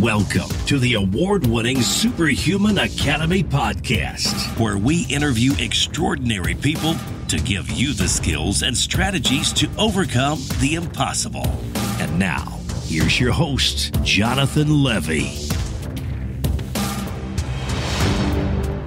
Welcome to the award-winning Superhuman Academy podcast, where we interview extraordinary people to give you the skills and strategies to overcome the impossible. And now, here's your host, Jonathan Levy.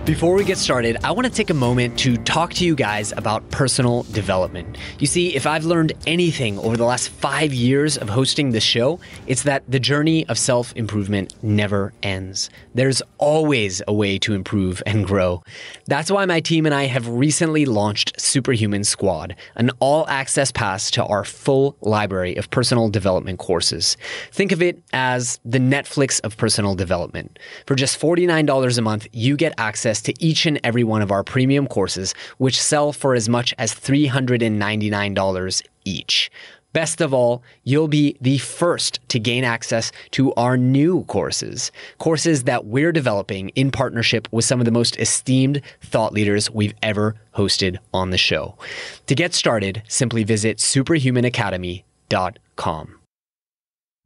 Before we get started, I want to take a moment to talk to you guys about personal development. You see, if I've learned anything over the last 5 years of hosting this show, it's that the journey of self-improvement never ends. There's always a way to improve and grow. That's why my team and I have recently launched Superhuman Squad, an all-access pass to our full library of personal development courses. Think of it as the Netflix of personal development. For just $49 a month, you get access to each and every one of our premium courses, which sell for as much as $399 each. Best of all, you'll be the first to gain access to our new courses that we're developing in partnership with some of the most esteemed thought leaders we've ever hosted on the show. To get started, simply visit superhumanacademy.com.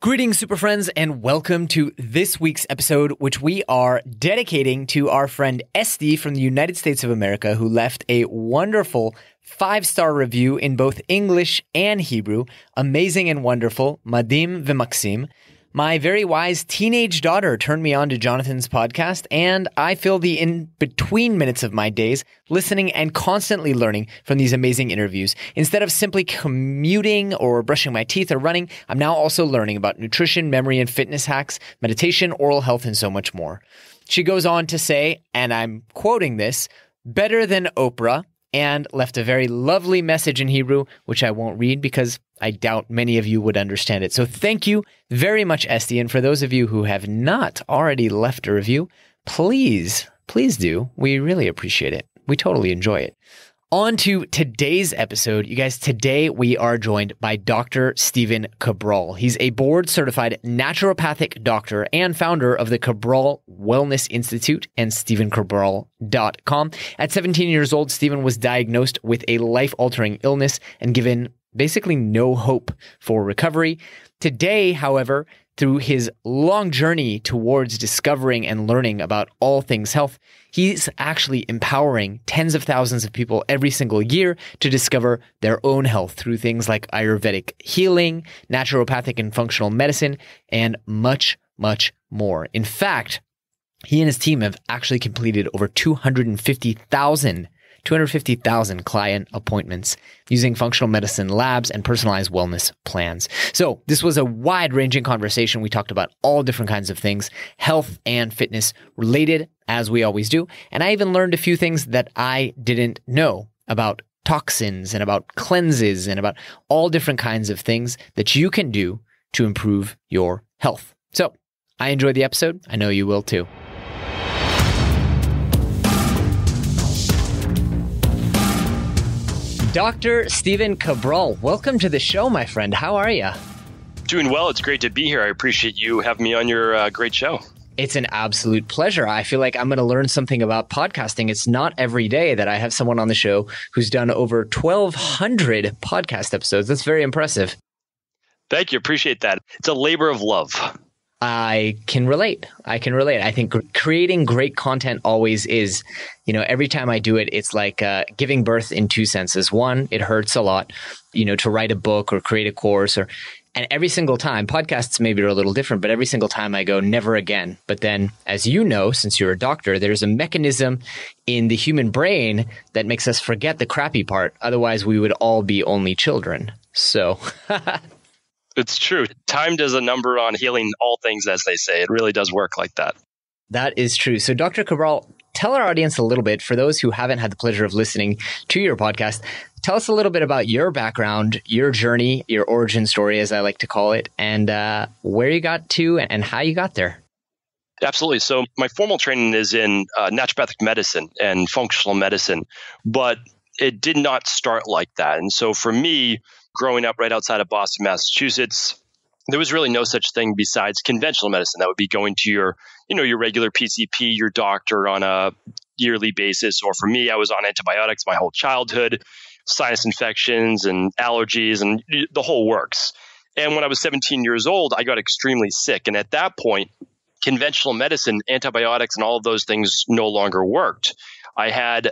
Greetings, super friends, and welcome to this week's episode, which we are dedicating to our friend Esti from the United States of America, who left a wonderful 5-star review in both English and Hebrew. Amazing and wonderful. Madim v'maksim. My very wise teenage daughter turned me on to Jonathan's podcast, and I fill the in-between minutes of my days listening and constantly learning from these amazing interviews. Instead of simply commuting or brushing my teeth or running, I'm now also learning about nutrition, memory and fitness hacks, meditation, oral health, and so much more. She goes on to say, and I'm quoting this, better than Oprah, and left a very lovely message in Hebrew, which I won't read because I doubt many of you would understand it. So thank you very much, Esti. And for those of you who have not already left a review, please do. We really appreciate it. We totally enjoy it. On to today's episode. You guys, today we are joined by Dr. Stephen Cabral. He's a board-certified naturopathic doctor and founder of the Cabral Wellness Institute and StephenCabral.com. At 17 years old, Stephen was diagnosed with a life-altering illness and given basically no hope for recovery. Today, however, through his long journey towards discovering and learning about all things health, he's actually empowering tens of thousands of people every single year to discover their own health through things like Ayurvedic healing, naturopathic and functional medicine, and much, much more. In fact, he and his team have actually completed over 250,000 client appointments using functional medicine labs and personalized wellness plans. So this was a wide-ranging conversation. We talked about all different kinds of things, health and fitness related, as we always do. And I even learned a few things that I didn't know about toxins and about cleanses and about all different kinds of things that you can do to improve your health. So I enjoyed the episode. I know you will too. Dr. Stephen Cabral, welcome to the show, my friend. How are you? Doing well. It's great to be here. I appreciate you having me on your great show. It's an absolute pleasure. I feel like I'm going to learn something about podcasting. It's not every day that I have someone on the show who's done over 1,200 podcast episodes. That's very impressive. Thank you. Appreciate that. It's a labor of love. I can relate. I think creating great content always is, every time I do it, it's like giving birth in two senses. One, it hurts a lot, to write a book or create a course and every single time, podcasts maybe are a little different, but every single time I go, never again. But then, as you know, since you're a doctor, there's a mechanism in the human brain that makes us forget the crappy part. Otherwise, we would all be only children. So... It's true. Time does a number on healing all things, as they say. It really does work like that. That is true. So Dr. Cabral, tell our audience a little bit, for those who haven't had the pleasure of listening to your podcast, tell us a little bit about your background, your journey, your origin story, as I like to call it, and where you got to and how you got there. Absolutely. So my formal training is in naturopathic medicine and functional medicine, but it did not start like that. And so for me, growing up right outside of Boston, Massachusetts, there was really no such thing besides conventional medicine. That would be going to your regular PCP, your doctor on a yearly basis. Or for me, I was on antibiotics my whole childhood, sinus infections and allergies and the whole works. And when I was 17 years old, I got extremely sick. And at that point, conventional medicine, antibiotics, and all of those things no longer worked. I had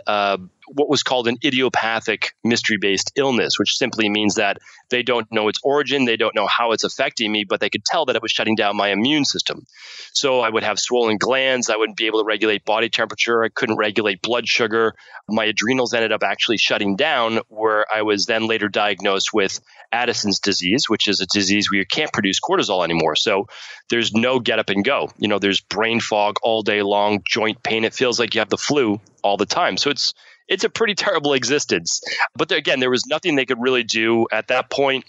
what was called an idiopathic mystery-based illness, which simply means that they don't know its origin, they don't know how it's affecting me, but they could tell that it was shutting down my immune system. So I would have swollen glands, I wouldn't be able to regulate body temperature, I couldn't regulate blood sugar. My adrenals ended up actually shutting down, where I was then later diagnosed with Addison's disease, which is a disease where you can't produce cortisol anymore. So there's no get up and go. There's brain fog all day long, joint pain. It feels like you have the flu all the time. So it's a pretty terrible existence. But again, there was nothing they could really do at that point.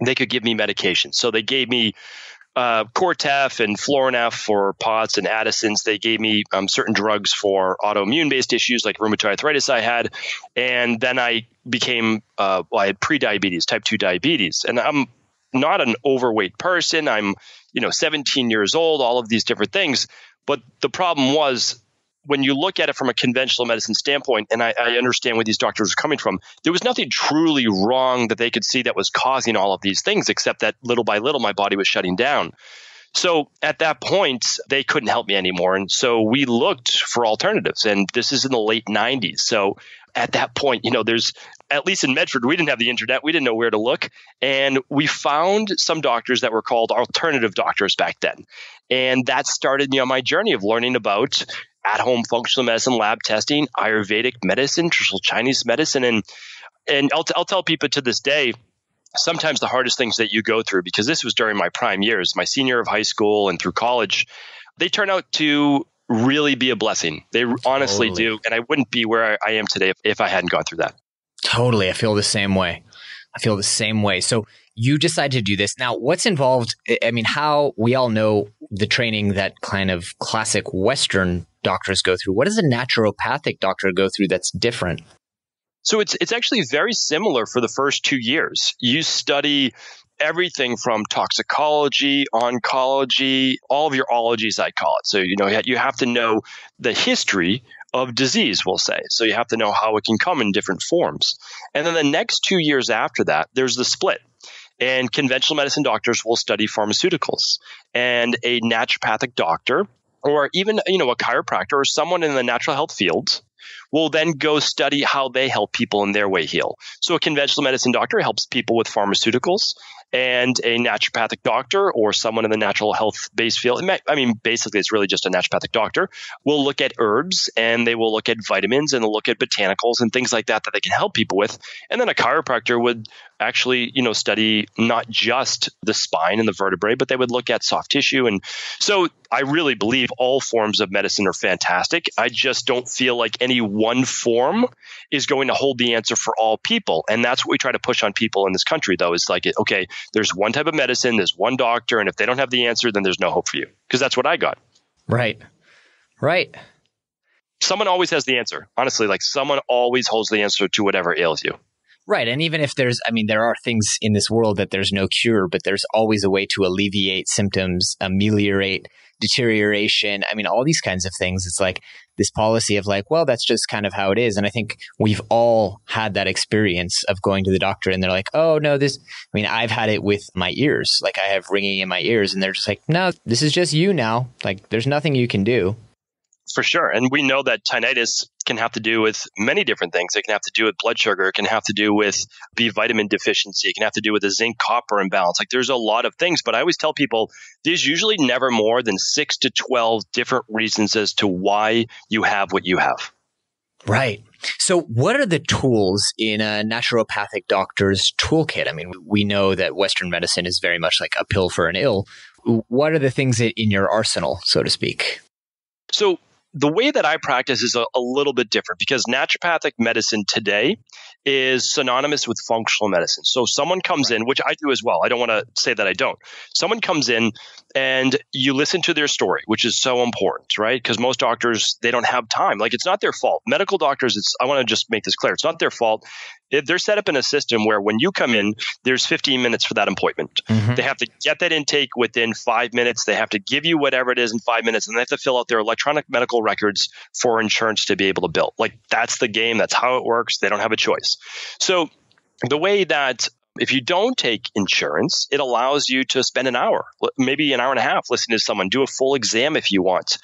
They could give me medication. So they gave me Cortef and Florinef for POTS and Addison's. They gave me certain drugs for autoimmune-based issues like rheumatoid arthritis I had. And then I became, I had pre-diabetes, type 2 diabetes. And I'm not an overweight person. I'm, 17 years old, all of these different things. But the problem was, when you look at it from a conventional medicine standpoint, and I understand where these doctors are coming from, there was nothing truly wrong that they could see that was causing all of these things, except that little by little, my body was shutting down. So at that point, they couldn't help me anymore. And so we looked for alternatives. And this is in the late 90s. So at that point, there's, at least in Medford, we didn't have the internet. We didn't know where to look. And we found some doctors that were called alternative doctors back then. And that started me on my journey of learning about at-home functional medicine, lab testing, Ayurvedic medicine, traditional Chinese medicine. And I'll tell people to this day, sometimes the hardest things that you go through, because this was during my prime years, my senior year of high school and through college, they turn out to really be a blessing. They honestly do. And I wouldn't be where I am today if I hadn't gone through that. Totally. I feel the same way. So you decide to do this. Now, what's involved? How we all know the training that kind of classic Western doctors go through. What does a naturopathic doctor go through that's different? So it's actually very similar for the first 2 years. You study everything from toxicology, oncology, all of your ologies, I call it. So, you have to know the history of disease, we'll say. So you have to know how it can come in different forms. And then the next 2 years after that, there's the split. And conventional medicine doctors will study pharmaceuticals. And a naturopathic doctor, or even, a chiropractor or someone in the natural health field, will then go study how they help people in their way heal. So a conventional medicine doctor helps people with pharmaceuticals, and a naturopathic doctor or someone in the natural health based field, basically it's really just a naturopathic doctor, will look at herbs, and they will look at vitamins, and they'll look at botanicals and things like that they can help people with. And then a chiropractor would actually, study not just the spine and the vertebrae, but they would look at soft tissue. And so I really believe all forms of medicine are fantastic. I just don't feel like any one form is going to hold the answer for all people. And that's what we try to push on people in this country, though, is like, okay, there's one type of medicine, there's one doctor, and if they don't have the answer, then there's no hope for you. Because that's what I got. Right. Someone always has the answer. Honestly, someone always holds the answer to whatever ails you. Right. And even if there are things in this world that there's no cure, but there's always a way to alleviate symptoms, ameliorate deterioration. All these kinds of things. It's like this policy of that's just kind of how it is. And I think we've all had that experience of going to the doctor and they're like, oh, no, I've had it with my ears. I have ringing in my ears, and they're just like, no, this is just you now. There's nothing you can do. For sure. And we know that tinnitus can have to do with many different things. It can have to do with blood sugar. It can have to do with B vitamin deficiency. It can have to do with a zinc copper imbalance. There's a lot of things, but I always tell people there's usually never more than 6 to 12 different reasons as to why you have what you have. Right. So what are the tools in a naturopathic doctor's toolkit? We know that Western medicine is very much like a pill for an ill. What are the things in your arsenal, so to speak? So the way that I practice is a little bit different, because naturopathic medicine today is synonymous with functional medicine. So someone comes in, which I do as well. I don't want to say that I don't. Someone comes in and you listen to their story, which is so important, right? Because most doctors, they don't have time. It's not their fault. Medical doctors, I want to just make this clear. It's not their fault. They're set up in a system where when you come in, there's 15 minutes for that appointment. Mm-hmm. They have to get that intake within 5 minutes. They have to give you whatever it is in 5 minutes, and they have to fill out their electronic medical records for insurance to be able to bill. That's the game. That's how it works. They don't have a choice. So the way that If you don't take insurance, it allows you to spend an hour, maybe an hour and a half, listening to someone, do a full exam if you want.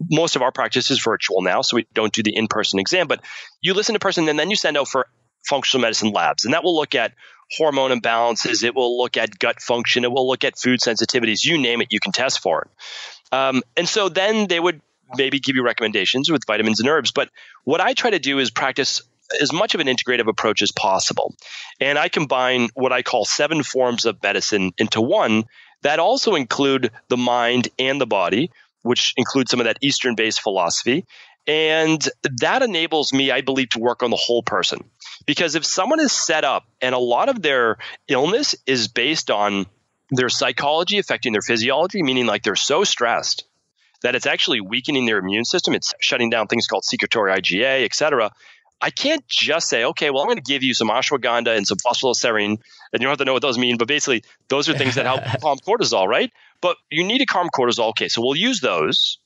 Most of our practice is virtual now, so we don't do the in-person exam, but you listen to a person and then you send out for functional medicine labs, and that will look at hormone imbalances, it will look at gut function, it will look at food sensitivities, you name it, you can test for it. And so then they would maybe give you recommendations with vitamins and herbs. But what I try to do is practice as much of an integrative approach as possible. And I combine what I call 7 forms of medicine into one that also include the mind and the body, which includes some of that Eastern-based philosophy. And that enables me, I believe, to work on the whole person. Because if someone is set up and a lot of their illness is based on their psychology affecting their physiology, meaning like they're so stressed that it's actually weakening their immune system, it's shutting down things called secretory IgA, et cetera, I can't just say, okay, well, I'm going to give you some ashwagandha and some phosphatidylserine, and you don't have to know what those mean, but basically those are things that help calm cortisol, right? But you need to calm cortisol. Okay, so we'll use those.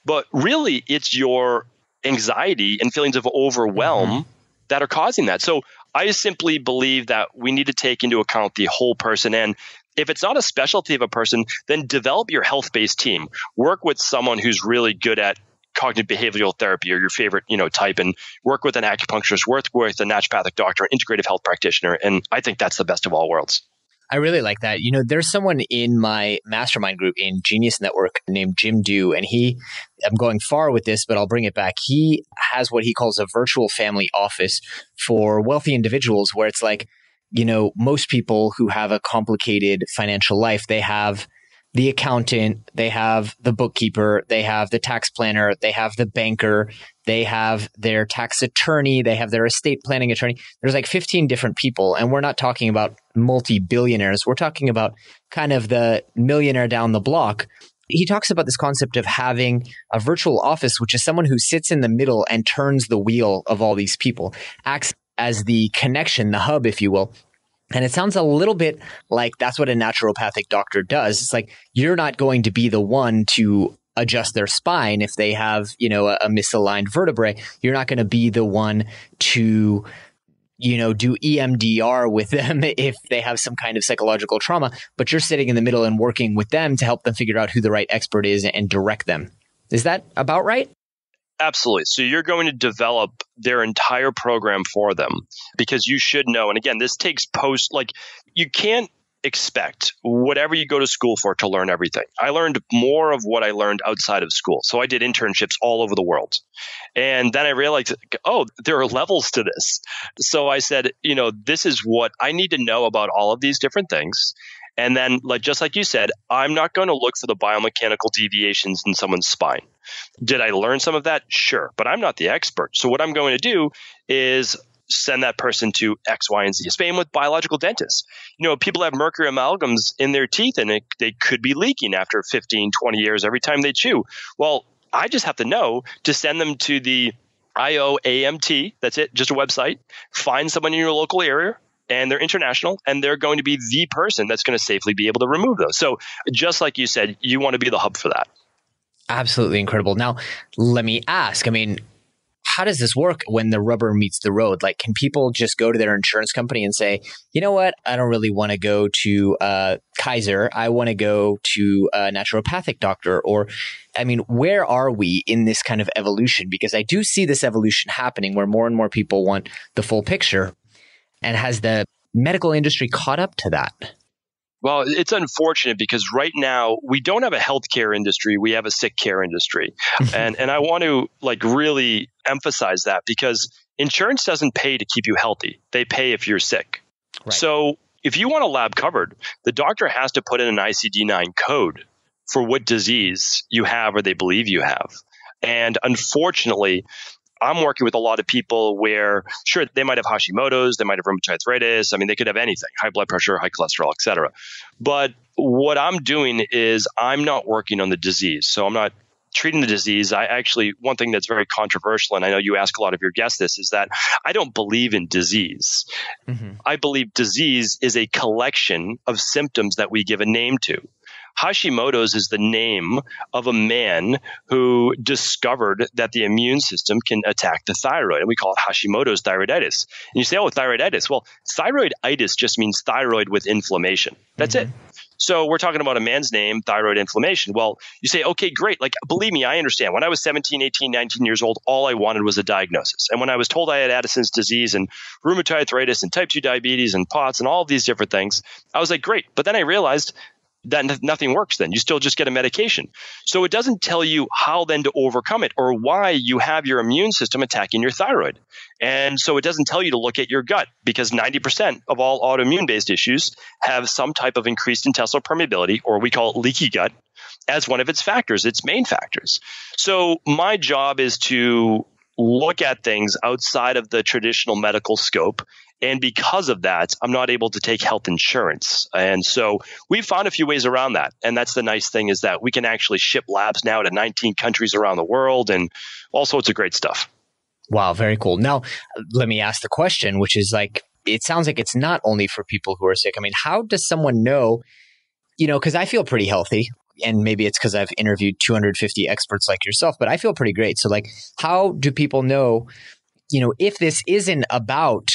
But really, it's your anxiety and feelings of overwhelm that are causing that. So I simply believe that we need to take into account the whole person. And if it's not a specialty of a person, then develop your health-based team. Work with someone who's really good at cognitive behavioral therapy or your favorite, type, and work with an acupuncturist, work with a naturopathic doctor, an integrative health practitioner. And I think that's the best of all worlds. I really like that. There's someone in my mastermind group in Genius Network named Jim Dew, and I'm going far with this, but I'll bring it back. He has what he calls a virtual family office for wealthy individuals where it's like, most people who have a complicated financial life, they have the accountant, they have the bookkeeper, they have the tax planner, they have the banker, they have their tax attorney, they have their estate planning attorney. There's like 15 different people. And we're not talking about multi-billionaires. We're talking about kind of the millionaire down the block. He talks about this concept of having a virtual office, which is someone who sits in the middle and turns the wheel of all these people, acts as the connection, the hub, if you will. And it sounds a little bit like that's what a naturopathic doctor does. It's like you're not going to be the one to adjust their spine if they have, a misaligned vertebrae. You're not going to be the one to, do EMDR with them if they have some kind of psychological trauma, but you're sitting in the middle and working with them to help them figure out who the right expert is and direct them. Is that about right? Absolutely. So you're going to develop their entire program for them because you should know. And again, this takes you can't expect whatever you go to school for to learn everything. I learned more of what I learned outside of school. So I did internships all over the world. And then I realized, there are levels to this. So I said, this is what I need to know about all of these different things. And then, just like you said, I'm not going to look for the biomechanical deviations in someone's spine. Did I learn some of that? Sure, but I'm not the expert. So what I'm going to do is send that person to X, Y, and Z. Same with biological dentists. People have mercury amalgams in their teeth and they could be leaking after 15, 20 years every time they chew. Well, I just have to know to send them to the IOAMT. That's it, just a website. Find someone in your local area. And they're international, and they're going to be the person that's going to safely be able to remove those. So just like you said, you want to be the hub for that. Absolutely incredible. Now, let me ask, how does this work when the rubber meets the road? Like, can people just go to their insurance company and say, you know what, I don't really want to go to Kaiser. I want to go to a naturopathic doctor. Or, where are we in this kind of evolution? Because I do see this evolution happening where more and more people want the full picture. And has the medical industry caught up to that? Well, it's unfortunate because right now we don't have a healthcare industry. We have a sick care industry. and I want to really emphasize that because insurance doesn't pay to keep you healthy. They pay if you're sick. Right. So if you want a lab covered, the doctor has to put in an ICD-9 code for what disease you have or they believe you have. And unfortunately, I'm working with a lot of people where, sure, they might have Hashimoto's, they might have rheumatoid arthritis. They could have anything, high blood pressure, high cholesterol, et cetera. But what I'm doing is I'm not working on the disease. So I'm not treating the disease. One thing that's very controversial, and I know you ask a lot of your guests this, is that I don't believe in disease. Mm-hmm. I believe disease is a collection of symptoms that we give a name to. Hashimoto's is the name of a man who discovered that the immune system can attack the thyroid, and we call it Hashimoto's thyroiditis. And you say, oh, thyroiditis. Well, thyroiditis just means thyroid with inflammation. That's it. So we're talking about a man's name, thyroid inflammation. Well, you say, okay, great. Like, believe me, I understand. When I was 17, 18, 19 years old, all I wanted was a diagnosis. And when I was told I had Addison's disease and rheumatoid arthritis and type 2 diabetes and POTS and all of these different things, I was like, great. But then I realized that nothing works then. You still just get a medication. So it doesn't tell you how then to overcome it or why you have your immune system attacking your thyroid. And so it doesn't tell you to look at your gut, because 90% of all autoimmune-based issues have some type of increased intestinal permeability, or we call it leaky gut, as one of its factors, its main factors. So my job is to look at things outside of the traditional medical scope. And because of that, I'm not able to take health insurance. And so we've found a few ways around that. And that's the nice thing, is that we can actually ship labs now to 19 countries around the world and all sorts of great stuff. Wow, very cool. Now, let me ask the question, which is like, it sounds like it's not only for people who are sick. I mean, how does someone know, because I feel pretty healthy, and maybe it's because I've interviewed 250 experts like yourself, but I feel pretty great. So like, how do people know, if this isn't about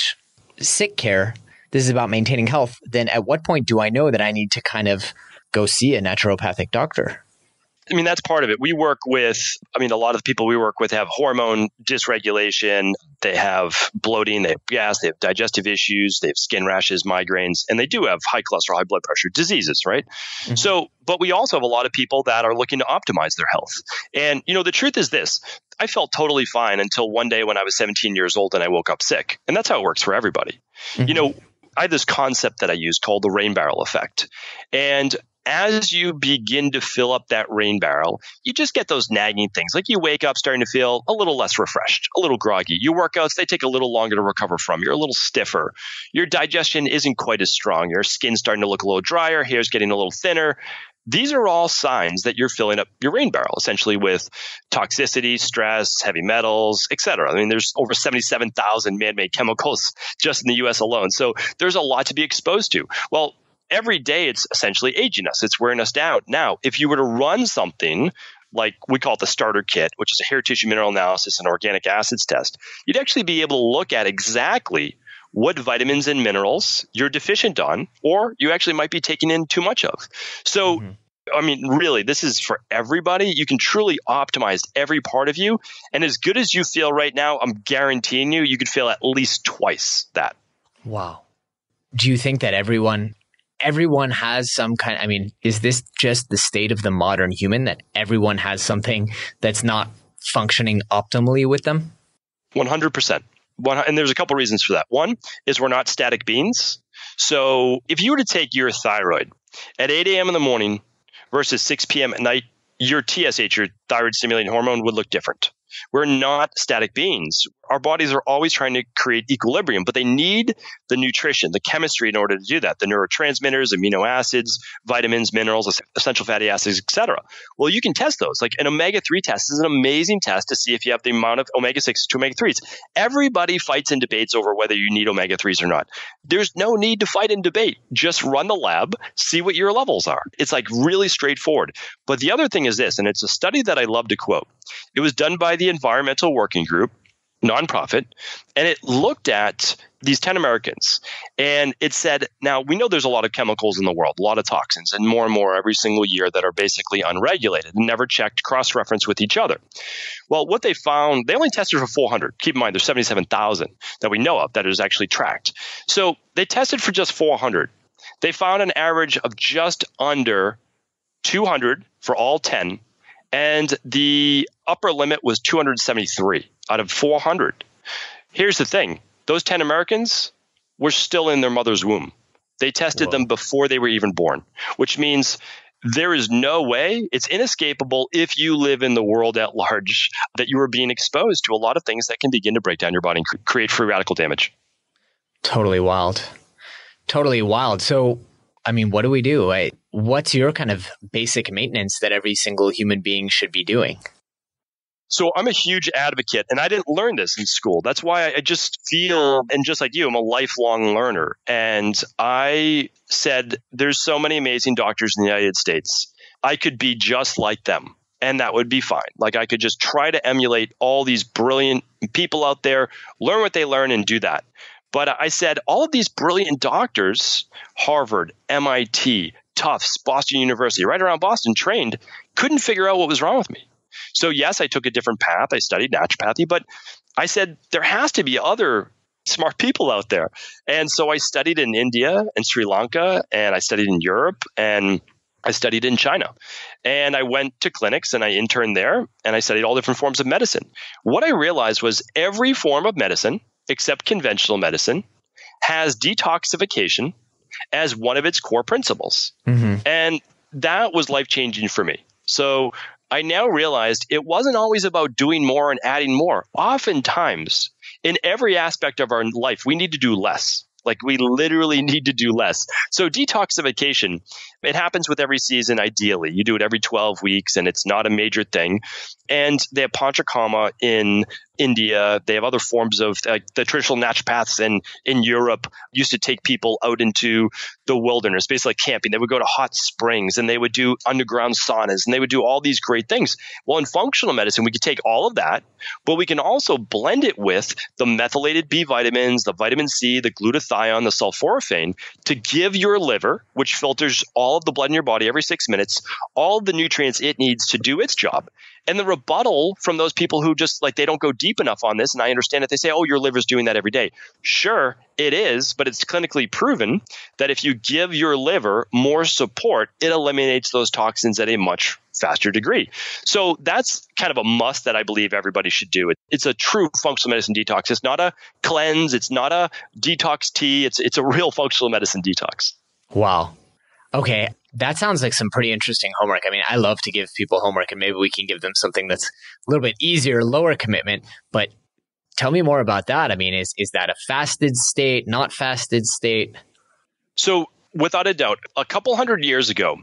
sick care, this is about maintaining health, then at what point do I know that I need to kind of go see a naturopathic doctor? I mean, that's part of it. We work with, a lot of the people we work with have hormone dysregulation, they have bloating, they have gas, they have digestive issues, they have skin rashes, migraines, and they do have high cholesterol, high blood pressure diseases, right? Mm-hmm. So, but we also have a lot of people that are looking to optimize their health. And, the truth is this, I felt totally fine until one day when I was 17 years old and I woke up sick. And that's how it works for everybody. Mm-hmm. I have this concept that I use called the rain barrel effect. And as you begin to fill up that rain barrel, you just get those nagging things. Like you wake up starting to feel a little less refreshed, a little groggy. Your workouts, they take a little longer to recover from. You're a little stiffer. Your digestion isn't quite as strong. Your skin's starting to look a little drier. Hair's getting a little thinner. These are all signs that you're filling up your rain barrel, essentially with toxicity, stress, heavy metals, et cetera. I mean, there's over 77,000 man-made chemicals just in the U.S. alone. So there's a lot to be exposed to. Well, every day it's essentially aging us. It's wearing us down. Now, if you were to run something like we call it the starter kit, which is a hair tissue mineral analysis and organic acids test, you'd actually be able to look at exactly what vitamins and minerals you're deficient on, or you actually might be taking in too much of. So, really, this is for everybody. You can truly optimize every part of you. And as good as you feel right now, I'm guaranteeing you could feel at least twice that. Wow. Do you think that everyone has some kind, is this just the state of the modern human, that everyone has something that's not functioning optimally with them? 100%. And there's a couple reasons for that. One is we're not static beings. So if you were to take your thyroid at 8 a.m. in the morning versus 6 p.m. at night, your TSH, your thyroid stimulating hormone, would look different. We're not static beings. Our bodies are always trying to create equilibrium, but they need the nutrition, the chemistry in order to do that, the neurotransmitters, amino acids, vitamins, minerals, essential fatty acids, etc. Well, you can test those. Like an omega-3 test is an amazing test to see if you have the amount of omega-6s to omega-3s. Everybody fights in debates over whether you need omega-3s or not. There's no need to fight in debate. Just run the lab, see what your levels are. It's like really straightforward. But the other thing is this, and it's a study that I love to quote. It was done by the Environmental Working Group, nonprofit, and it looked at these 10 Americans, and it said, now we know there's a lot of chemicals in the world, a lot of toxins, and more every single year that are basically unregulated and never checked, cross-referenced with each other. Well, what they found, they only tested for 400. Keep in mind, there's 77,000 that we know of that is actually tracked. So they tested for just 400. They found an average of just under 200 for all 10, and the upper limit was 273 out of 400. Here's the thing. Those 10 Americans were still in their mother's womb. They tested them before they were even born, which means there is no way, it's inescapable if you live in the world at large, that you are being exposed to a lot of things that can begin to break down your body and create free radical damage. Totally wild. Totally wild. So, what do we do? What's your kind of basic maintenance that every single human being should be doing? So I'm a huge advocate, and I didn't learn this in school. That's why I just feel, and just like you, I'm a lifelong learner. And I said, there's so many amazing doctors in the United States. I could be just like them. And that would be fine. Like I could just try to emulate all these brilliant people out there, learn what they learn and do that. But I said, all of these brilliant doctors, Harvard, MIT, Tufts, Boston University, right around Boston, trained, couldn't figure out what was wrong with me. So yes, I took a different path. I studied naturopathy, but I said, there has to be other smart people out there. And so I studied in India and Sri Lanka, and I studied in Europe, and I studied in China. And I went to clinics and I interned there, and I studied all different forms of medicine. What I realized was every form of medicine, except conventional medicine, has detoxification as one of its core principles. And that was life-changing for me. So I now realized it wasn't always about doing more and adding more. Oftentimes, in every aspect of our life, we need to do less. Like we literally need to do less. So detoxification, it happens with every season ideally. You do it every 12 weeks and it's not a major thing. And they have Panchakarma in India. They have other forms of the traditional naturopaths in Europe used to take people out into the wilderness, basically like camping. They would go to hot springs and they would do underground saunas and they would do all these great things. Well, in functional medicine, we could take all of that, but we can also blend it with the methylated B vitamins, the vitamin C, the glutathione, the sulforaphane to give your liver, which filters all of the blood in your body every 6 minutes, all of the nutrients it needs to do its job. And the rebuttal from those people who just like they don't go deep enough on this, and I understand it, they say, oh, your liver's doing that every day. Sure, it is, but it's clinically proven that if you give your liver more support, it eliminates those toxins at a much faster degree. So that's kind of a must that I believe everybody should do. It's a true functional medicine detox. It's not a cleanse. It's not a detox tea. It's a real functional medicine detox. Wow. Okay. That sounds like some pretty interesting homework. I mean, I love to give people homework, and maybe we can give them something that's a little bit easier, lower commitment. But tell me more about that. I mean, is that a fasted state, not fasted state? So without a doubt, a couple hundred years ago,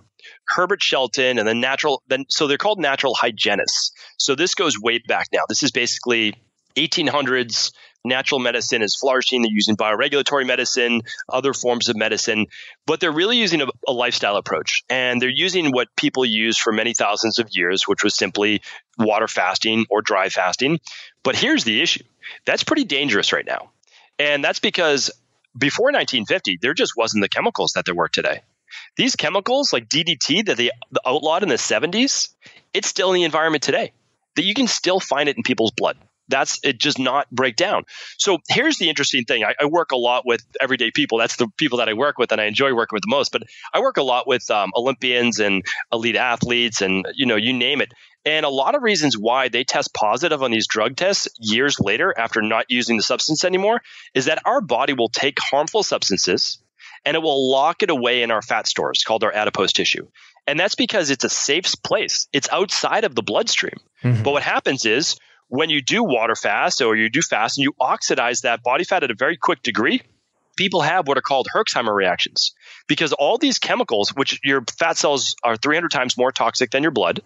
Herbert Shelton and so they're called natural hygienists. So this goes way back now. This is basically 1800s. Natural medicine is flourishing. They're using bioregulatory medicine, other forms of medicine, but they're really using a lifestyle approach. And they're using what people use for many thousands of years, which was simply water fasting or dry fasting. But here's the issue. That's pretty dangerous right now. And that's because before 1950, there just wasn't the chemicals that there were today. These chemicals like DDT that they outlawed in the 70s, it's still in the environment today. That you can still find it in people's blood. It does not break down. So here's the interesting thing. I work a lot with everyday people. That's the people that I work with and I enjoy working with the most. But I work a lot with Olympians and elite athletes and, you name it. And a lot of reasons why they test positive on these drug tests years later after not using the substance anymore is that our body will take harmful substances and it will lock it away in our fat stores called our adipose tissue. And that's because it's a safe place. It's outside of the bloodstream. Mm-hmm. But what happens is when you do water fast or you do fast and you oxidize that body fat at a very quick degree, people have what are called Herxheimer reactions because all these chemicals, which your fat cells are 300 times more toxic than your blood,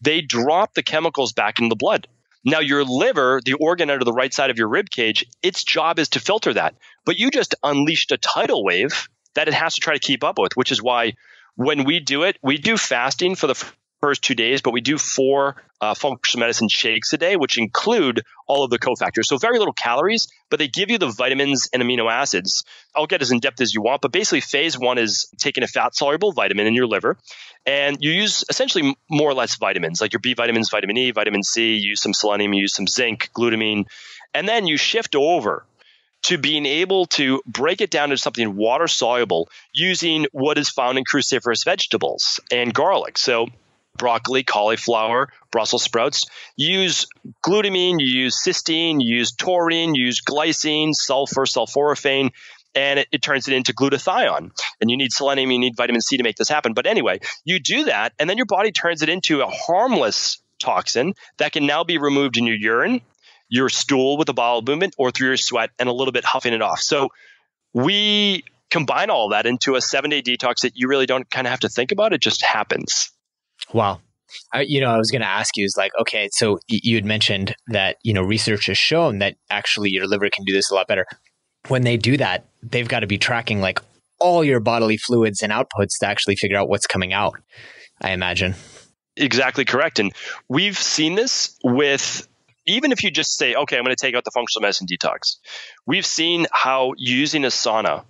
they drop the chemicals back into the blood. Now, your liver, the organ under the right side of your rib cage, its job is to filter that. But you just unleashed a tidal wave that it has to try to keep up with, which is why when we do it, we do fasting for the first 2 days, but we do 4 functional medicine shakes a day, which include all of the cofactors. So very little calories, but they give you the vitamins and amino acids. I'll get as in depth as you want, but basically phase 1 is taking a fat soluble vitamin in your liver, and you use essentially more or less vitamins, like your B vitamins, vitamin E, vitamin C, you use some selenium, you use some zinc, glutamine, and then you shift over to being able to break it down into something water soluble using what is found in cruciferous vegetables and garlic. So broccoli, cauliflower, Brussels sprouts. You use glutamine, you use cysteine, you use taurine, you use glycine, sulfur, sulforaphane, and it turns it into glutathione. And you need selenium, you need vitamin C to make this happen. But anyway, you do that, and then your body turns it into a harmless toxin that can now be removed in your urine, your stool with a bowel movement, or through your sweat and a little bit huffing it off. So we combine all that into a 7-day detox that you really don't kind of have to think about. It just happens. Wow. I was going to ask you is like, okay, so you had mentioned that, research has shown that actually your liver can do this a lot better. When they do that, they've got to be tracking like all your bodily fluids and outputs to actually figure out what's coming out. I imagine. Exactly correct. And we've seen this with, even if you just say, okay, I'm going to take out the functional medicine detox, we've seen how using a sauna,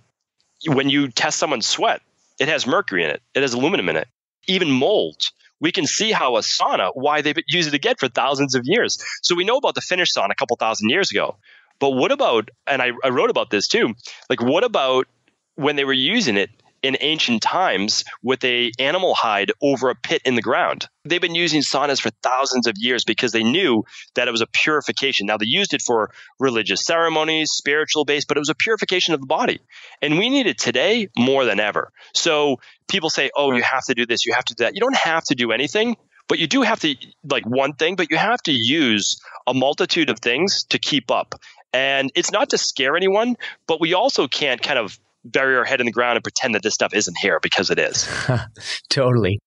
when you test someone's sweat, it has mercury in it. It has aluminum in it. Even mold. We can see how a sauna, why they've used it again for thousands of years. So we know about the Finnish sauna a couple thousand years ago. But what about, and I wrote about this too, like what about when they were using it in ancient times with a animal hide over a pit in the ground? They've been using saunas for thousands of years because they knew that it was a purification. Now, they used it for religious ceremonies, spiritual based, but it was a purification of the body. And we need it today more than ever. So people say, oh, you have to do this, you have to do that. You don't have to do anything, but you do have to, like one thing, but you have to use a multitude of things to keep up. And it's not to scare anyone, but we also can't kind of bury our head in the ground and pretend that this stuff isn't here, because it is. Totally.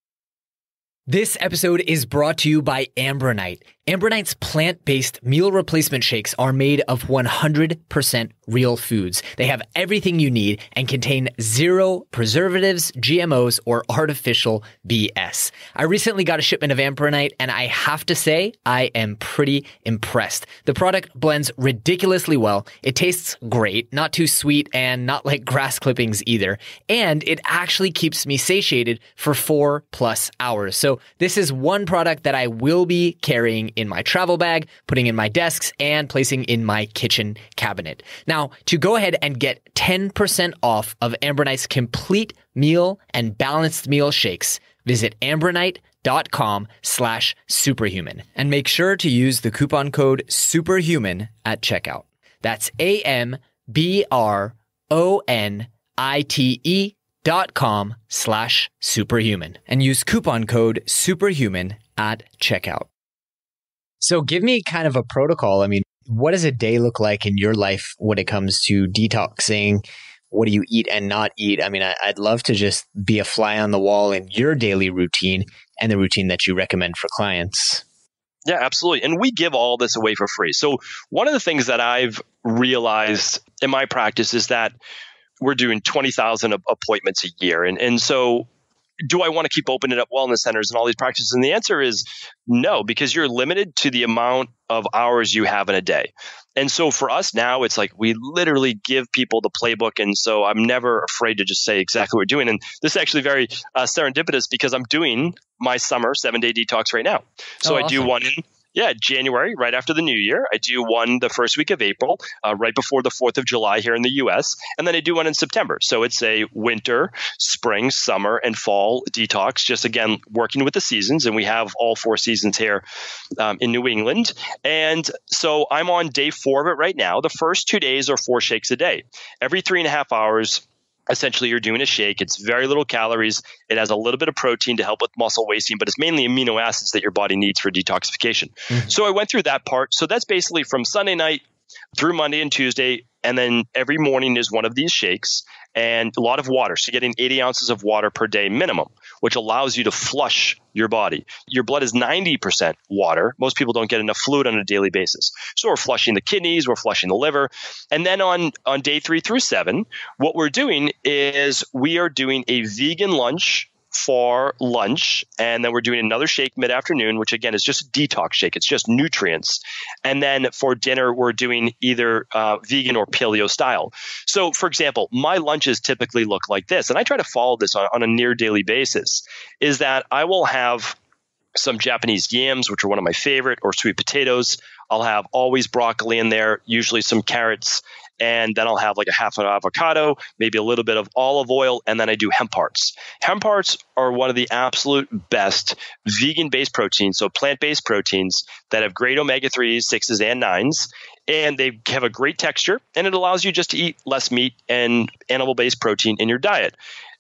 This episode is brought to you by Ambronite. Ambronite's plant-based meal replacement shakes are made of 100% real foods. They have everything you need and contain zero preservatives, GMOs, or artificial BS. I recently got a shipment of Ambronite, and I have to say, I am pretty impressed. The product blends ridiculously well. It tastes great, not too sweet, and not like grass clippings either. And it actually keeps me satiated for 4+ hours. So this is one product that I will be carrying in my travel bag, putting in my desks, and placing in my kitchen cabinet. Now, to go ahead and get 10% off of Ambronite's complete meal and balanced meal shakes, visit ambronite.com/superhuman and make sure to use the coupon code superhuman at checkout. That's AMBRONITE.com/superhuman and use coupon code superhuman at checkout. So give me kind of a protocol. I mean, what does a day look like in your life when it comes to detoxing? What do you eat and not eat? I mean, I'd love to just be a fly on the wall in your daily routine and the routine that you recommend for clients. Yeah, absolutely. And we give all this away for free. So one of the things that I've realized in my practice is that we're doing 20,000 appointments a year. And so do I want to keep opening up wellness centers and all these practices? And the answer is no, because you're limited to the amount of hours you have in a day. And so for us now, it's like we literally give people the playbook. And so I'm never afraid to just say exactly what we're doing. And this is actually very serendipitous because I'm doing my summer 7-day detox right now. So I do one in January, right after the new year. I do one the first week of April, right before the 4th of July here in the US. And then I do one in September. So it's a winter, spring, summer, and fall detox, just again, working with the seasons. And we have all 4 seasons here in New England. And so I'm on day 4 of it right now. The first 2 days are 4 shakes a day. Every 3.5 hours, essentially, you're doing a shake. It's very little calories. It has a little bit of protein to help with muscle wasting, but it's mainly amino acids that your body needs for detoxification. Mm-hmm. So I went through that part. So that's basically from Sunday night through Monday and Tuesday. And then every morning is one of these shakes and a lot of water. So you're getting 80 ounces of water per day minimum, which allows you to flush your body. Your blood is 90% water. Most people don't get enough fluid on a daily basis. So we're flushing the kidneys, we're flushing the liver. And then on day 3 through 7, what we're doing is we are doing a vegan lunch for lunch, and then we're doing another shake mid-afternoon, which again is just a detox shake. It's just nutrients. And then for dinner, we're doing either vegan or paleo style. So for example, my lunches typically look like this, and I try to follow this on a near daily basis, is that I will have some Japanese yams, which are one of my favorite, or sweet potatoes. I'll have always broccoli in there, usually some carrots, and then I'll have like a half an avocado, maybe a little bit of olive oil, and then I do hemp hearts. Hemp hearts are one of the absolute best vegan-based proteins, so plant-based proteins that have great omega-3s, 6s, and 9s, and they have a great texture, and it allows you just to eat less meat and animal-based protein in your diet.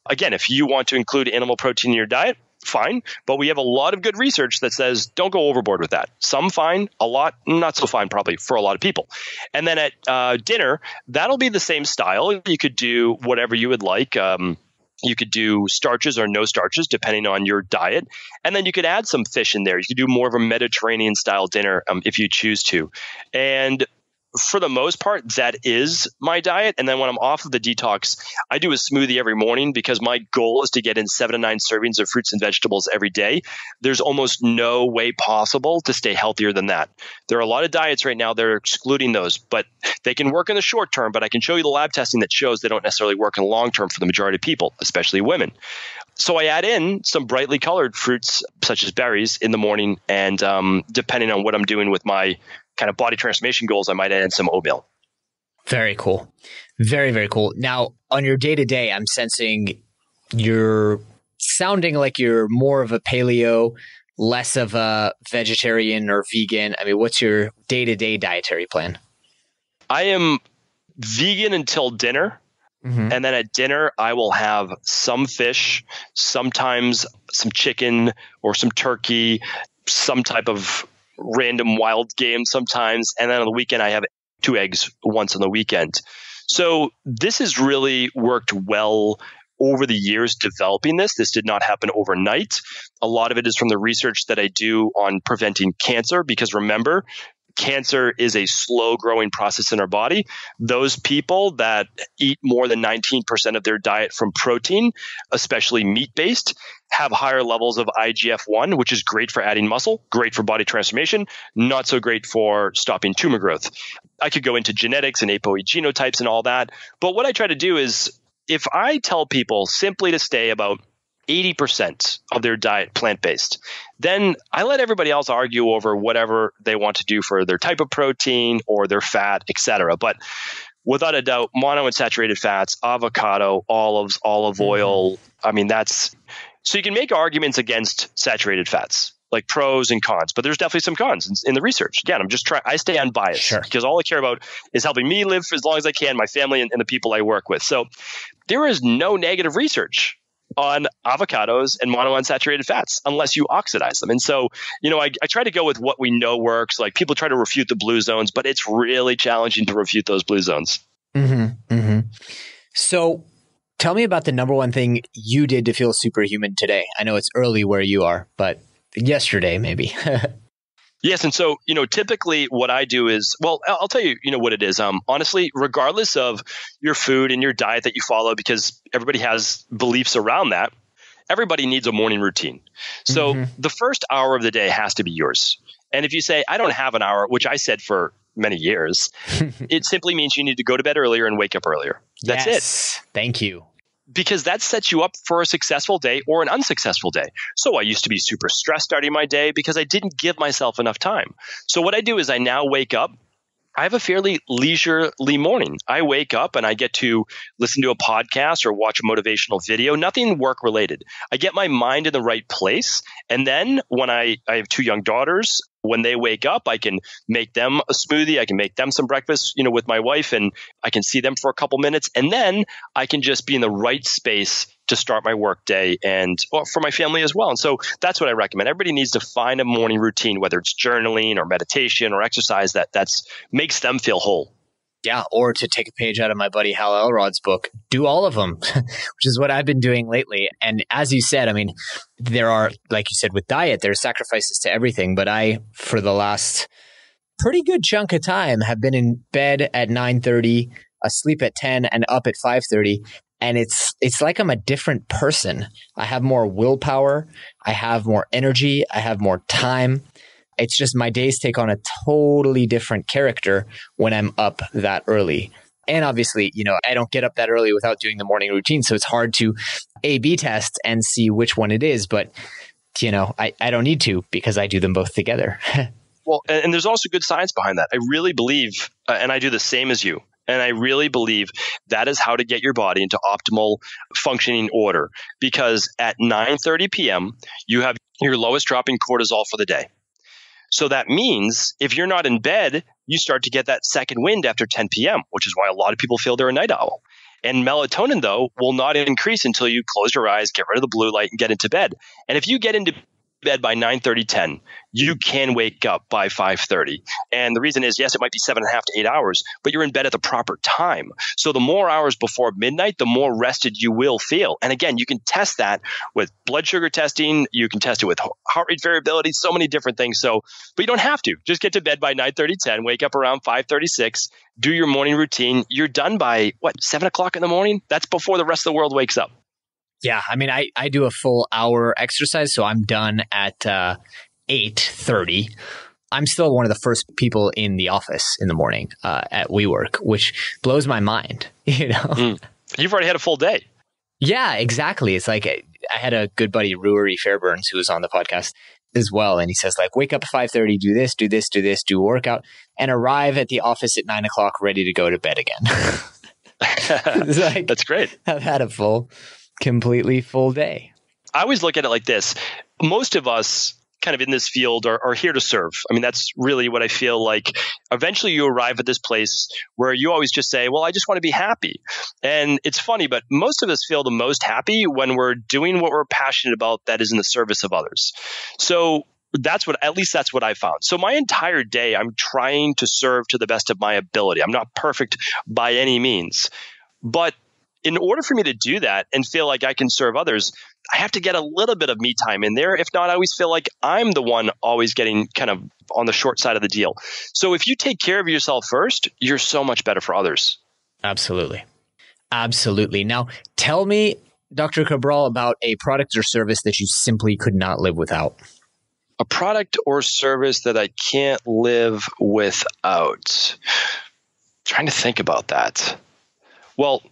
Again, if you want to include animal protein in your diet, fine, but we have a lot of good research that says don't go overboard with that. Some fine, a lot not so fine probably for a lot of people. And then at dinner, that'll be the same style. You could do whatever you would like. You could do starches or no starches depending on your diet. And then you could add some fish in there. You could do more of a Mediterranean style dinner if you choose to. And for the most part, that is my diet. And then when I'm off of the detox, I do a smoothie every morning because my goal is to get in 7 to 9 servings of fruits and vegetables every day. There's almost no way possible to stay healthier than that. There are a lot of diets right now that are excluding those, but they can work in the short term. But I can show you the lab testing that shows they don't necessarily work in the long term for the majority of people, especially women. So I add in some brightly colored fruits, such as berries, in the morning. And depending on what I'm doing with my kind of body transformation goals, I might add in some oatmeal. Very cool. Very, very cool. Now, on your day-to-day, I'm sensing you're sounding like you're more of a paleo, less of a vegetarian or vegan. I mean, what's your day-to-day dietary plan? I am vegan until dinner. Mm-hmm. And then at dinner, I will have some fish, sometimes some chicken or some turkey, some type of random wild game sometimes. And then on the weekend, I have 2 eggs once on the weekend. So this has really worked well over the years developing this. This did not happen overnight. A lot of it is from the research that I do on preventing cancer, because remember, cancer is a slow growing process in our body. Those people that eat more than 19% of their diet from protein, especially meat-based, have higher levels of IGF-1, which is great for adding muscle, great for body transformation, not so great for stopping tumor growth. I could go into genetics and ApoE genotypes and all that. But what I try to do is, if I tell people simply to stay about 80% of their diet plant-based, then I let everybody else argue over whatever they want to do for their type of protein or their fat, etc. But without a doubt, monounsaturated fats, avocado, olives, olive oil, I mean, that's – so you can make arguments against saturated fats, like pros and cons, but there's definitely some cons in the research. Again, I'm just trying – I stay unbiased because all I care about is helping me live as long as I can, my family, and the people I work with. So there is no negative research on avocados and monounsaturated fats unless you oxidize them. And so, I try to go with what we know works. Like, people try to refute the blue zones, but it's really challenging to refute those blue zones. Mm-hmm, mm-hmm. So tell me about the number one thing you did to feel superhuman today. I know it's early where you are, but yesterday maybe. Yes. And so, typically what I do is, well, I'll tell you, what it is. Honestly, regardless of your food and your diet that you follow, because everybody has beliefs around that, everybody needs a morning routine. So the first hour of the day has to be yours. And if you say, I don't have an hour, which I said for many years, it simply means you need to go to bed earlier and wake up earlier. That's it. Thank you. Because that sets you up for a successful day or an unsuccessful day. So I used to be super stressed starting my day because I didn't give myself enough time. So what I do is I now wake up. I have a fairly leisurely morning. I wake up and I get to listen to a podcast or watch a motivational video, nothing work related. I get my mind in the right place. And then when I have 2 young daughters, when they wake up, I can make them a smoothie. I can make them some breakfast, with my wife, and I can see them for a couple minutes. And then I can just be in the right space to start my work day and for my family as well. And so that's what I recommend. Everybody needs to find a morning routine, whether it's journaling or meditation or exercise that's makes them feel whole. Yeah, or to take a page out of my buddy Hal Elrod's book, do all of them, which is what I've been doing lately. And as you said, I mean, there are, like you said, with diet, there's sacrifices to everything. But I, for the last pretty good chunk of time, have been in bed at 9:30, asleep at 10, and up at 5:30. And it's like I'm a different person. I have more willpower. I have more energy. I have more time. It's just my days take on a totally different character when I'm up that early. And obviously, I don't get up that early without doing the morning routine. So it's hard to A/B test and see which one it is. But, I don't need to because I do them both together. Well, and there's also good science behind that. I really believe, and I do the same as you, and I really believe that is how to get your body into optimal functioning order. Because at 9:30 p.m., you have your lowest drop in cortisol for the day. So that means if you're not in bed, you start to get that second wind after 10 p.m., which is why a lot of people feel they're a night owl. And melatonin, though, will not increase until you close your eyes, get rid of the blue light, and get into bed. And if you get into bed by 9:30, 10, you can wake up by 5:30. And the reason is, yes, it might be 7.5 to 8 hours, but you're in bed at the proper time. So the more hours before midnight, the more rested you will feel. And again, you can test that with blood sugar testing. You can test it with heart rate variability, so many different things. So, but you don't have to. Just get to bed by 9:30, 10, wake up around 5:36, do your morning routine. You're done by 7 o'clock in the morning? That's before the rest of the world wakes up. Yeah, I mean, I do a full hour exercise, so I'm done at 8:30. I'm still one of the first people in the office in the morning at WeWork, which blows my mind. You've already had a full day. Yeah, exactly. It's like I had a good buddy, Ruari Fairburns, who was on the podcast as well, and he says, like, wake up at 5:30, do this, do this, do this, do workout, and arrive at the office at 9 o'clock, ready to go to bed again. Like, that's great. I've had a completely full day. I always look at it like this. Most of us kind of in this field are here to serve. I mean, that's really what I feel like. Eventually you arrive at this place where you always just say, well, I just want to be happy. And it's funny, but most of us feel the most happy when we're doing what we're passionate about that is in the service of others. So that's what I found. So my entire day, I'm trying to serve to the best of my ability. I'm not perfect by any means, but in order for me to do that and feel like I can serve others, I have to get a little bit of me time in there. If not, I always feel like I'm the one always getting kind of on the short side of the deal. So if you take care of yourself first, you're so much better for others. Absolutely. Absolutely. Now, tell me, Dr. Cabral, about a product or service that you simply could not live without. A product or service that I can't live without. Trying to think about that. Well,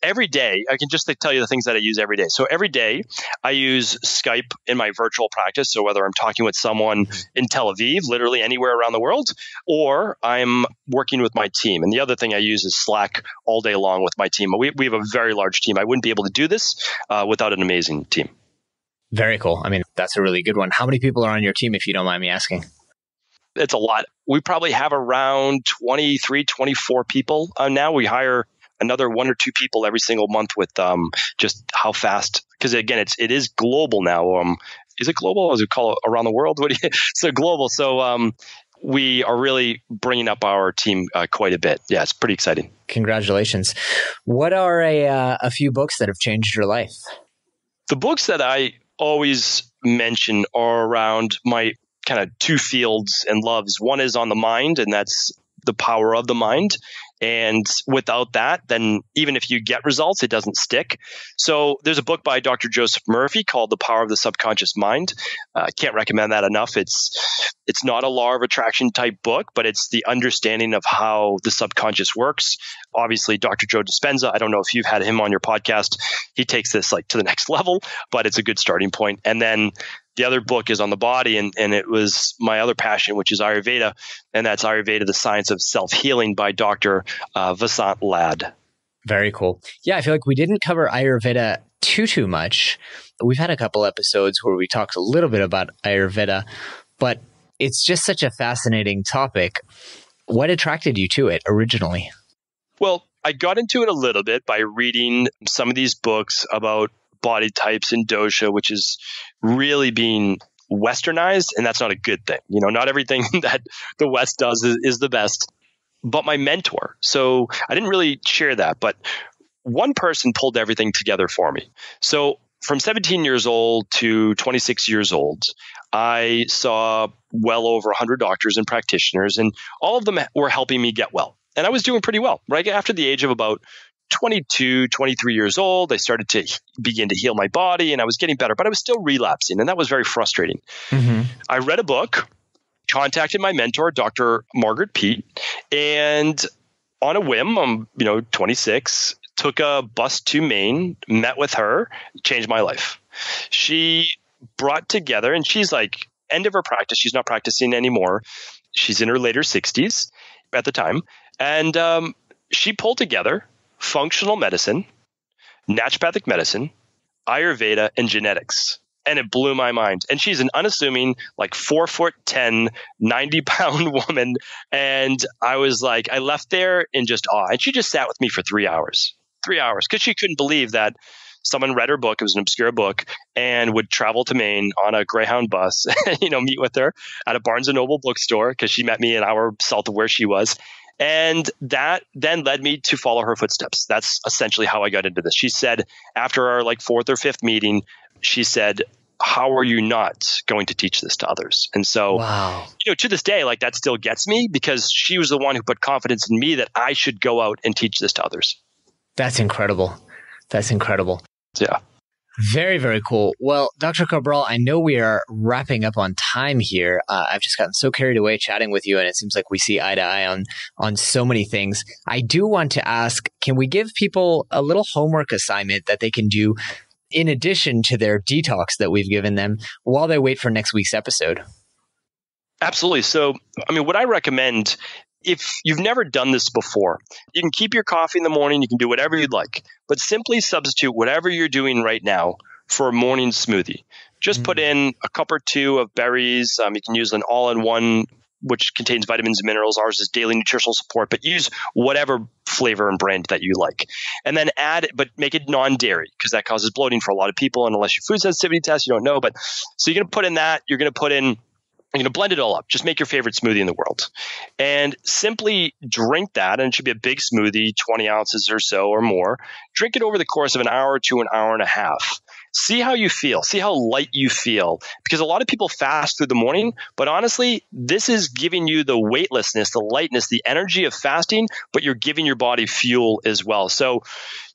every day, I can just tell you the things that I use every day. So every day, I use Skype in my virtual practice. So whether I'm talking with someone in Tel Aviv, literally anywhere around the world, or I'm working with my team. And the other thing I use is Slack all day long with my team. We have a very large team. I wouldn't be able to do this without an amazing team. Very cool. I mean, that's a really good one. How many people are on your team, if you don't mind me asking? It's a lot. We probably have around 23, 24 people now. We hire another 1 or 2 people every single month with just how fast, because again, it is global now. Is it global? As we call it around the world? So global. So we are really bringing up our team quite a bit. Yeah, it's pretty exciting. Congratulations. What are a few books that have changed your life? The books that I always mention are around my kind of 2 fields and loves. One is on the mind, and that's the power of the mind. And without that, then even if you get results, it doesn't stick. So there's a book by Dr. Joseph Murphy called The Power of the Subconscious Mind. I can't recommend that enough. It's not a law of attraction type book, but it's the understanding of how the subconscious works. Obviously, Dr. Joe Dispenza, I don't know if you've had him on your podcast. He takes this like to the next level, but it's a good starting point. And then the other book is on the body, and it was my other passion, which is Ayurveda, and that's Ayurveda, the Science of Self-Healing by Dr. Vasant Lad. Very cool. Yeah, I feel like we didn't cover Ayurveda too much. We've had a couple episodes where we talked a little bit about Ayurveda, but it's just such a fascinating topic. What attracted you to it originally? Well, I got into it a little bit by reading some of these books about body types and dosha, which is really being westernized, and that's not a good thing. Not everything that the West does is the best. But my mentor, so I didn't really share that, but one person pulled everything together for me. So from 17 years old to 26 years old, I saw well over 100 doctors and practitioners, and all of them were helping me get well. And I was doing pretty well. Right after the age of about 22, 23 years old, I started to begin to heal my body, and I was getting better, but I was still relapsing, and that was very frustrating. Mm-hmm. I read a book, contacted my mentor, Dr. Margaret Pete, and on a whim, I'm 26, took a bus to Maine, met with her, changed my life. She brought together, and she's like end of her practice. She's not practicing anymore. She's in her later 60s at the time, and she pulled together functional medicine, naturopathic medicine, Ayurveda, and genetics. And it blew my mind. And she's an unassuming, like 4'10", 90-pound woman. And I was like, I left there in just awe. And she just sat with me for 3 hours. 3 hours. Because she couldn't believe that someone read her book. It was an obscure book, and would travel to Maine on a Greyhound bus, meet with her at a Barnes & Noble bookstore because she met me an hour south of where she was. And that then led me to follow her footsteps. That's essentially how I got into this. She said, after our fourth or fifth meeting, she said, how are you not going to teach this to others? And so, wow. To this day, that still gets me because she was the one who put confidence in me that I should go out and teach this to others. That's incredible. That's incredible. Yeah. Very, very cool. Well, Dr. Cabral, I know we are wrapping up on time here. I've just gotten so carried away chatting with you, and it seems like we see eye to eye on so many things. I do want to ask, can we give people a little homework assignment that they can do in addition to their detox that we've given them while they wait for next week's episode? Absolutely. So, what I recommend, if you've never done this before, you can keep your coffee in the morning, you can do whatever you'd like, but simply substitute whatever you're doing right now for a morning smoothie. Just put in a cup or two of berries. You can use an all-in-one, which contains vitamins and minerals. Ours is daily nutritional support, but use whatever flavor and brand that you like. And then but make it non-dairy because that causes bloating for a lot of people. And unless your food sensitivity test, you don't know. But so you're going to put in that, you're going to blend it all up. Just make your favorite smoothie in the world and simply drink that. And it should be a big smoothie, 20 ounces or so or more. Drink it over the course of an hour to an hour and a half. See how you feel. See how light you feel. Because a lot of people fast through the morning, but honestly, this is giving you the weightlessness, the lightness, the energy of fasting, but you're giving your body fuel as well. So,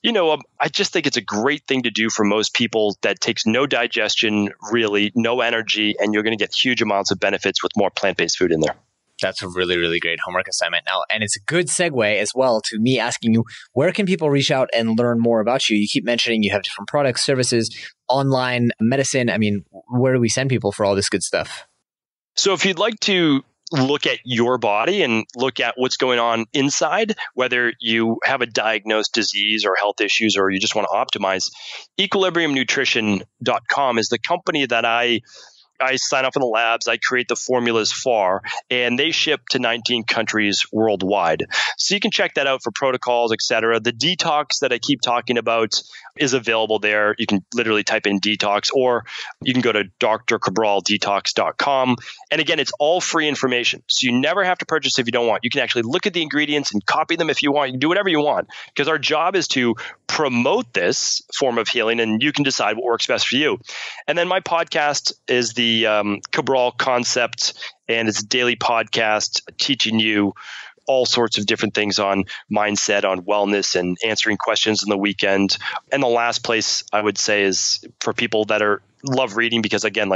I just think it's a great thing to do for most people that takes no digestion, really, no energy, and you're going to get huge amounts of benefits with more plant-based food in there. That's a really, really great homework assignment now. And it's a good segue as well to me asking you, where can people reach out and learn more about you? You keep mentioning you have different products, services, online medicine. Where do we send people for all this good stuff? So if you'd like to look at your body and look at what's going on inside, whether you have a diagnosed disease or health issues or you just want to optimize, equilibriumnutrition.com is the company that I sign off in the labs, I create the formulas for, and they ship to 19 countries worldwide. So you can check that out for protocols, etc. The detox that I keep talking about is available there. You can literally type in detox, or you can go to drcabraldetox.com. And again, it's all free information. So you never have to purchase if you don't want. You can actually look at the ingredients and copy them if you want. You can do whatever you want, because our job is to promote this form of healing, and you can decide what works best for you. And then my podcast is the Cabral Concept, and it's a daily podcast teaching you all sorts of different things on mindset, on wellness, and answering questions on the weekend. And the last place I would say is for people that love reading, because again,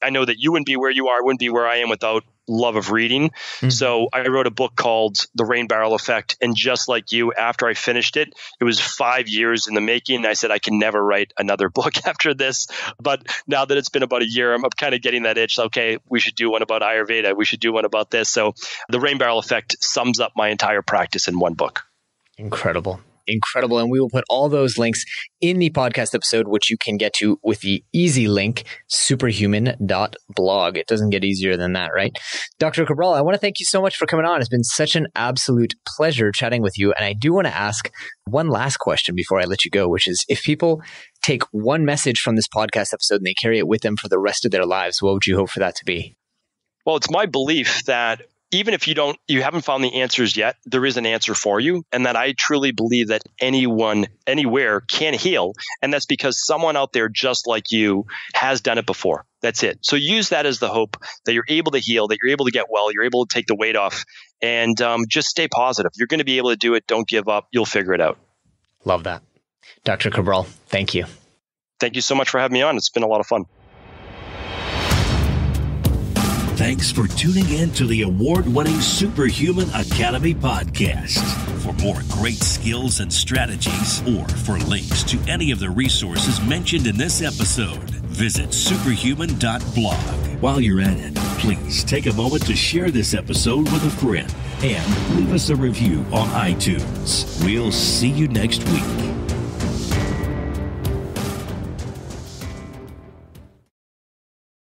I know that you wouldn't be where you are, I wouldn't be where I am without love of reading. Mm-hmm. So I wrote a book called The Rain Barrel Effect. And just like you, after I finished it, it was 5 years in the making. I said, I can never write another book after this. But now that it's been about a year, I'm kind of getting that itch. Okay, we should do one about Ayurveda. We should do one about this. So The Rain Barrel Effect sums up my entire practice in one book. Incredible. And we will put all those links in the podcast episode, which you can get to with the easy link, superhuman.blog. It doesn't get easier than that, right? Dr. Cabral, I want to thank you so much for coming on. It's been such an absolute pleasure chatting with you. And I do want to ask one last question before I let you go, which is, if people take one message from this podcast episode and they carry it with them for the rest of their lives, what would you hope for that to be? Well, it's my belief that even if you haven't found the answers yet, there is an answer for you. And that I truly believe that anyone, anywhere can heal. And that's because someone out there just like you has done it before. That's it. So use that as the hope that you're able to heal, that you're able to get well, you're able to take the weight off, and just stay positive. You're going to be able to do it. Don't give up. You'll figure it out. Love that. Dr. Cabral, thank you. Thank you so much for having me on. It's been a lot of fun. Thanks for tuning in to the award-winning Superhuman Academy podcast. For more great skills and strategies, or for links to any of the resources mentioned in this episode, visit superhuman.blog. While you're at it, please take a moment to share this episode with a friend and leave us a review on iTunes. We'll see you next week.